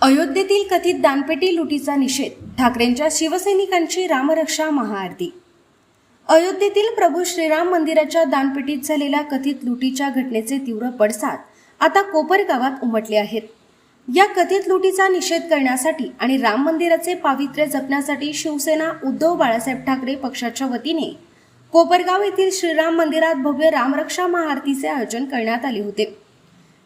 अयोध्येतील कथित दानपेटी लुटीचा निषेध, ठाकरेंच्या शिवसैनिकांची रामरक्षा महाआरती। अयोध्येतील प्रभू श्रीराम मंदिराच्या दानपेटीत झालेल्या कथित लुटीच्या घटनेचे तीव्र पडसाद आता कोपरगावात उमटले आहेत। या कथित लुटीचा निषेध करण्यासाठी आणि राम मंदिराचे पावित्र्य जपण्यासाठी शिवसेना उद्धव बाळासाहेब ठाकरे पक्षाच्या वतीने कोपरगाव येथील श्रीराम मंदिरात भव्य रामरक्षा महाआरतीचे आयोजन करण्यात आले होते।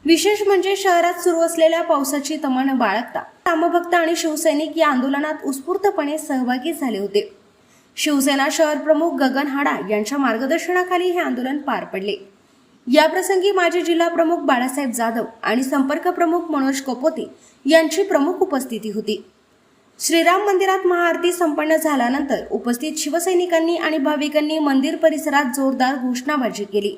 विशेष म्हणजे शहरात सुरू असलेल्या पावसाची तमान बाळगता रामभक्त आणि शिवसैनिक या आंदोलनात उत्स्फूर्तपणे सहभागी झाले होते। शिवसेना शहर प्रमुख गगन हाडा यांच्या मार्गदर्शनाखाली हे आंदोलन पार पडले। याप्रसंगी माजी जिल्हा प्रमुख बाळासाहेब जाधव आणि संपर्क प्रमुख मनोज कपोते यांची प्रमुख उपस्थिती होती। श्रीराम मंदिरात महाआरती संपन्न झाल्यानंतर उपस्थित शिवसैनिकांनी आणि भाविकांनी मंदिर परिसरात जोरदार घोषणाबाजी केली।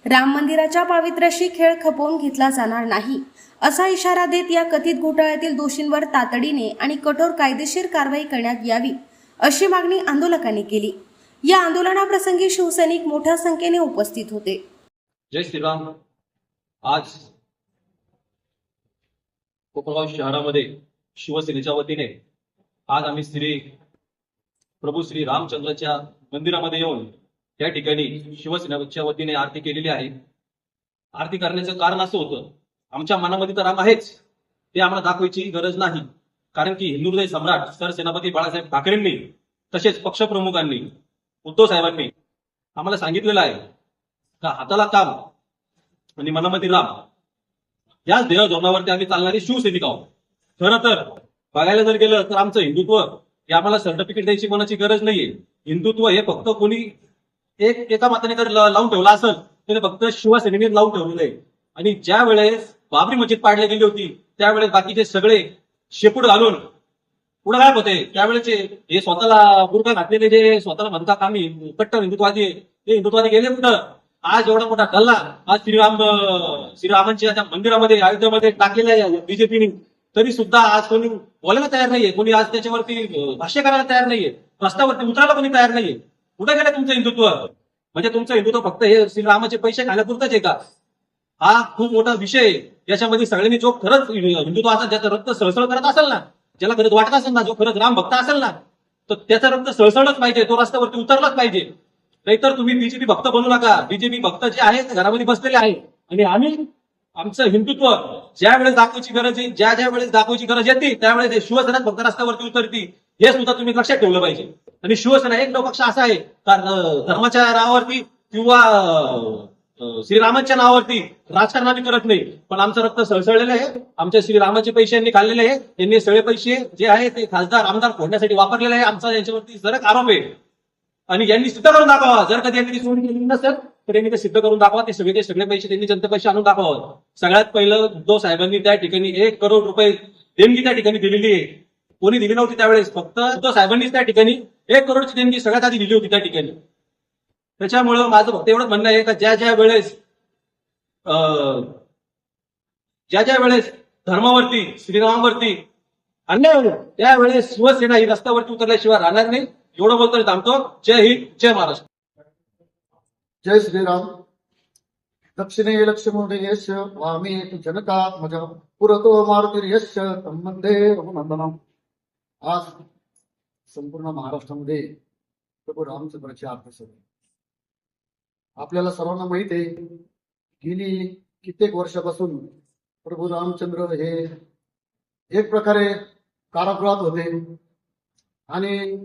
राम मंदिराच्या पावित्र्याशी खेळ खपवून घेतला जाणार नाही असा इशारा देत या कथित घोटाळ्यातील दोषींवर तातडीने आणि कठोर कायदेशीर कारवाई करण्यात यावी अशी मागणी आंदोलकांनी केली। या आंदोलनाप्रसंगी शिवसैनिक मोठ्या संख्येने उपस्थित होते। जय श्रीराम। आज कोपरगाव शहरामध्ये शिवसेनेच्या वतीने आज आम्ही प्रभू श्री रामचंद्राच्या मंदिरामध्ये येऊन या ठिकाणी शिवसेनेच्या वतीने आरती केलेली आहे। आरती करण्याचं कारण असं होतं, आमच्या मनामध्ये तर राम आहेच, ते आम्हाला दाखवायची गरज नाही। कारण की हिंदू हृदय सम्राट सरसेनापती बाळासाहेब ठाकरेंनी तसेच पक्षप्रमुखांनी उद्धव साहेबांनी आम्हाला सांगितलेलं आहे का हाताला काम आणि मनामध्ये राम या ध्येय धोरणावरती आम्ही चालणारे शिवसैनिक आहोत। खरं तर बघायला जर गेलं तर आमचं हिंदुत्व हे आम्हाला सर्टिफिकेट द्यायची कोणाची गरज नाहीये। हिंदुत्व हे फक्त कोणी एका माताने जर लावून ठेवला असेल तर फक्त शिवसेनेने लावून ठेवलेलं आहे। आणि ज्या वेळेस बाबरी मस्जिद पाडली गेली होती त्यावेळेस बाकीचे सगळे शेपूट घालून पुढे काय होते, त्यावेळेचे हे स्वतःला बुरखा घातलेले जे स्वतःला म्हणतात आम्ही कट्टर हिंदुत्ववादी, ते हिंदुत्ववादी गेले कुठं? आज एवढा मोठा कल्ला आज श्रीरामांच्या त्या मंदिरामध्ये अयोध्येमध्ये टाकलेला आहे बीजेपीने, तरी सुद्धा आज कोणी बोलायला तयार नाहीये, कोणी आज त्याच्यावरती भाष्य करायला तयार नाहीये, रस्त्यावरती उतरायला कोणी तयार नाहीये। कुठे गेलं तुमचं हिंदुत्व? म्हणजे तुमचं हिंदुत्व फक्त हे श्रीरामाचे पैसे खाण्यापुरतच आहे का? हा खूप मोठा विषय आहे। याच्यामध्ये सगळ्यांनी जो खरंच हिंदुत्वाचा ज्याचं रक्त सळसळ करत असेल ना, ज्याला खरंच वाटत असेल ना, जो खरंच राम भक्त असेल ना, तर त्याचा रक्त सळसळच पाहिजे, तो रस्त्यावरती उतरलाच पाहिजे। नाहीतर तुम्ही बीजेपी भक्त बनू नका। बीजेपी भक्त जे आहेत घरामध्ये बसलेले आहे आणि आम्ही आमचं हिंदुत्व ज्या वेळेस दाखवायची गरज आहे, ज्या वेळेस दाखवायची गरज येते त्यावेळेस शिवसेना फक्त रस्त्यावरती उतरती, हे सुद्धा तुम्ही लक्षात ठेवलं पाहिजे। आणि शिवसेना एक पक्ष असा आहे धर्माच्या नावावरती किंवा श्रीरामांच्या नावावरती राजकारण आम्ही करत नाही, पण आमचं रक्त सळसळलेलं आहे। आमच्या श्रीरामाचे पैसे यांनी खाल्लेले आहे, त्यांनी सगळे पैसे जे आहे ते खासदार आमदार फोडण्यासाठी वापरलेले आहे। आमचा यांच्यावरती जरक आरोप आहे आणि यांनी सिद्ध करून दाखवा। जर कधी यांनी चोरी केली नसेल तर यांनी ते सिद्ध करून दाखवा। ते सगळे पैसे त्यांनी जनते पैसे आणून दाखवावं। सगळ्यात पहिलं उद्धव साहेबांनी त्या ठिकाणी 1 करोड रुपये देणगी त्या ठिकाणी दिलेली आहे। कोणी दिली नव्हती त्यावेळेस, फक्त उद्धव साहेबांनीच त्या ठिकाणी 1 करोडची देणगी सगळ्यात आधी दिली होती त्या ठिकाणी। त्याच्यामुळं माझं फक्त एवढंच म्हणणं आहे का ज्या वेळेस धर्मावरती श्रीरामावरती अन्याय होईल त्यावेळेस शिवसेना ही रस्त्यावरती उतरल्याशिवाय राहणार नाही। एवढं बोलतोय थांबतो। जय हिंद, जय महाराष्ट्र। जय श्रीराम। दक्षिणे लक्ष्मणेश वामे जनकात्मज पुरतो मारुतिर्यश तन्मध्ये रघुनंदनम। आज संपूर्ण महाराष्ट्रामध्ये प्रभू रामचंद्राची आरती सुरू आहे। आपल्याला सर्वांना माहित आहे गेली कित्येक वर्षापासून प्रभू रामचंद्र हे एक प्रकारे कारागृहात होते आणि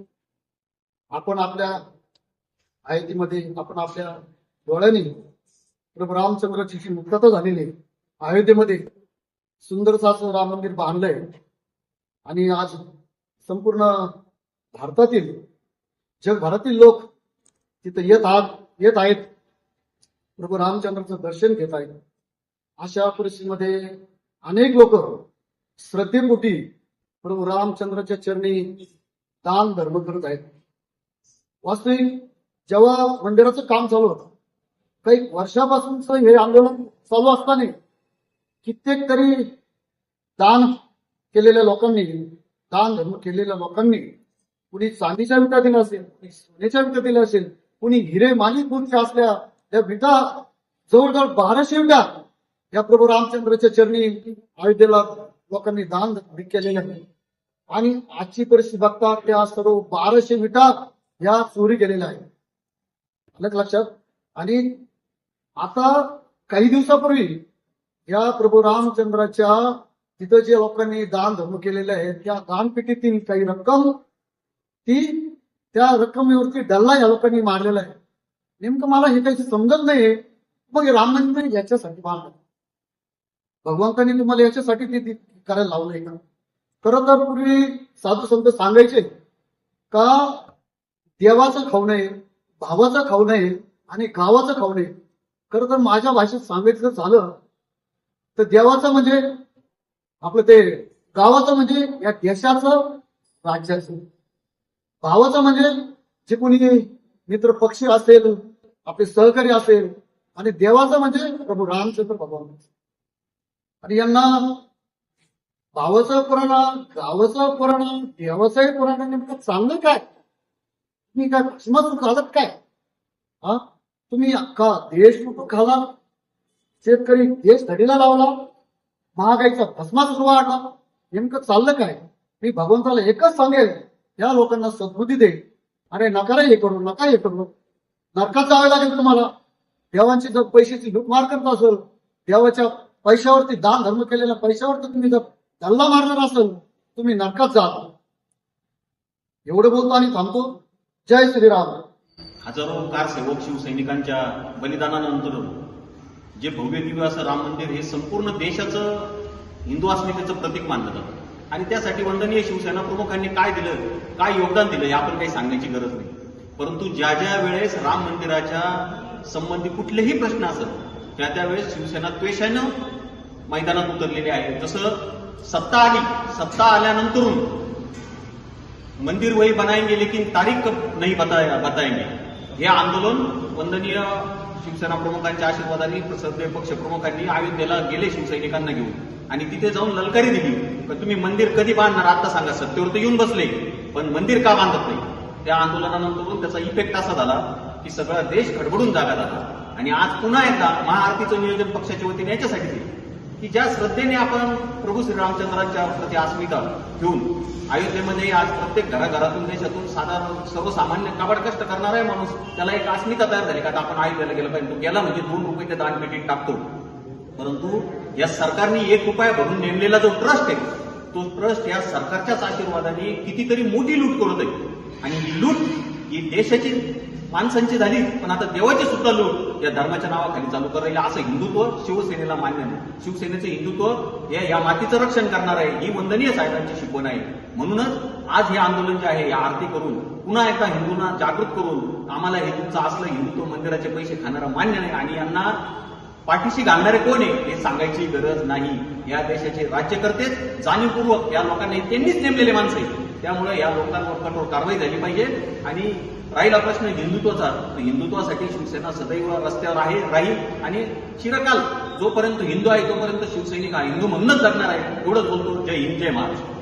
आपण आपल्या आयतीमध्ये आपण आपल्या डोळ्यांनी प्रभू रामचंद्राची जी मुक्तता झालेली अयोध्येमध्ये सुंदरचं असं राम मंदिर बांधलंय आणि आज संपूर्ण भारतातील जगभरातील लोक तिथे येत आहेत प्रभू रामचंद्राचं दर्शन घेत आहेत। अशा परिस्थितीमध्ये अनेक लोक श्रद्धेपोटी प्रभू रामचंद्राच्या चरणी दान धर्म करत आहेत। वास्तविक जेव्हा मंदिराचं काम चालू होतं काही वर्षापासूनच हे आंदोलन चालू असताना कित्येक तरी दान केलेल्या लोकांनी दान धर्म केलेल्या लोकांनी कुणी चांदीच्या विटा दिल्या असेल, कुणी सोन्याच्या विटा दिल्या असेल, कुणी हिरे माणिक असल्या त्या विटा जवळजवळ 1200 विटा या प्रभू रामचंद्राच्या चरणी अयोध्येला लोकांनी दान केलेले आहे. आणि आजची परिस्थिती बघता त्या सर्व 1200 विटा या चोरी गेलेल्या आहेत. आलं का लक्षात? आणि आता काही दिवसापूर्वी या प्रभू रामचंद्राच्या तिथं जे लोकांनी दान धर्म केलेले आहे त्या दानपेटीतील काही रक्कम त्या रक्कमेवरती डल्ला या लोकांनी मारलेला आहे. नेमकं मला हे काही समजत नाही. मग हे राम मंदिर याच्यासाठी बांधलं, भगवंतांनी तुम्हाला याच्यासाठी ते करायला लावलंय का? खरं तर पूर्वी साधू संत सांगायचे का देवाचं खाऊ नये, भावाचं खाऊ नये आणि गावाचं खाऊ नये. खरं तर माझ्या भाषेत सांगायचं झालं तर देवाचं म्हणजे आपलं ते, गावाचं म्हणजे या देशाचं, राज्याचं, भावाचं म्हणजे जे कोणी मित्र पक्षी असेल, आपले सहकारी असेल, आणि देवाचं म्हणजे प्रभू रामचंद्र भगवान. आणि यांना भावाचं पुराण, गावाचं पुराण, देवाचंही पुराण नेमकं चांगलं काय? तुम्ही काय भस्मासूर घालत काय? हा, तुम्ही अख्खा देश लुटून खाला, शेतकरी देश धडीला लावला, महागाईचा भस्मासूर वाढला. नेमकं चाललं काय? मी भगवंताला एकच सांगेल, या लोकांना सद्बुद्धी दे. अरे नका हे करू, नका हे करू. नरकात जावे लागेल तुम्हाला. देवांची जर पैशाची लूटमार करत असेल, देवाच्या पैशावरती दान धर्म केलेल्या पैशावरती तुम्ही जर धल्ला मारणार असेल, तुम्ही नरकात जा. एवढं बोलतो आणि थांबतो. जय श्रीराम. हजारो कारसेवक शिवसैनिकांच्या बलिदानानंतर जे भव्य दिव्य असं राम मंदिर हे संपूर्ण देशाचं हिंदू अस्मितेचं प्रतीक मानलं जातं. आणि त्यासाठी वंदनीय शिवसेना प्रमुखांनी काय दिलं, काय योगदान दिलं, हे आपण काही सांगण्याची गरज नाही. परंतु ज्या ज्या वेळेस राम मंदिराच्या संबंधी कुठलेही प्रश्न असत त्या वेळेस शिवसेना द्वेषानं मैदानात उतरलेली आहे. जसं सत्ता आल्यानंतरून मंदिर वही बनाएंगे लेकिन तारीख कब नहीं बताएंगे, हे आंदोलन वंदनीय शिवसेना प्रमुखांच्या आशीर्वादाने सदैव पक्ष प्रमुखांनी अयोध्येला गेले शिवसैनिकांना घेऊन, आणि तिथे जाऊन ललकारी दिली पण तुम्ही मंदिर कधी बांधणार आता सांगा. सत्तेवर तर येऊन बसले पण मंदिर का बांधत नाही. त्या आंदोलनानंतरून त्याचा इफेक्ट असा झाला की सगळा देश खडबडून जागा झाला. आणि आज पुन्हा एकदा महाआरतीचं नियोजन पक्षाच्या वतीने याच्यासाठी केलं की ज्या श्रद्धेने आपण प्रभू श्री रामचंद्रांच्या प्रति अस्मिता ठेवून अयोध्येमध्ये आज प्रत्येक घराघरातून देशातून साधारण सर्वसामान्य काबाड कष्ट करणारा आहे माणूस, त्याला एक अस्मिता तयार झाली का आता आपण अयोध्येला गेलं पाहिजे. तो गेला म्हणजे 2 रुपये त्या दानपेटीत टाकतो. परंतु या सरकारने 1 रुपया भरून नेमलेला जो ट्रस्ट आहे तो ट्रस्ट या सरकारच्याच आशीर्वादाने कितीतरी मोठी लूट करत आहे. आणि ही लूट ही देशाची माणसांची झाली पण आता देवाची सुद्धा लूट या धर्माच्या नावाखाली चालू करायला असं हिंदुत्व शिवसेनेला मान्य नाही. शिवसेनेचं हिंदुत्व हे या मातीचं रक्षण करणार आहे, ही वंदनीय साहेबांची शिकवण आहे. म्हणूनच आज हे आंदोलन जे आहे या आरती करून पुन्हा एकदा हिंदूंना जागृत करून आम्हाला हे तुमचं असलं हिंदुत्व मंदिराचे पैसे खाणारं मान्य नाही आणि यांना पाठीशी घालणारे कोण आहे हे सांगायची गरज नाही. या देशाचे राज्यकर्तेच जाणीवपूर्वक या लोकांनी त्यांनीच नेमलेले माणसं आहेत. त्यामुळे या लोकांवर कठोर कारवाई झाली पाहिजे. आणि राहिला प्रश्न हिंदुत्वाचा, तर हिंदुत्वासाठी शिवसेना सदैव रस्त्यावर राहील आणि चिरकाल जोपर्यंत हिंदू आहे तोपर्यंत शिवसैनिक हा हिंदू म्हणूनच जगणार आहे. एवढंच बोलतो. जय हिंद, जय महाराष्ट्र.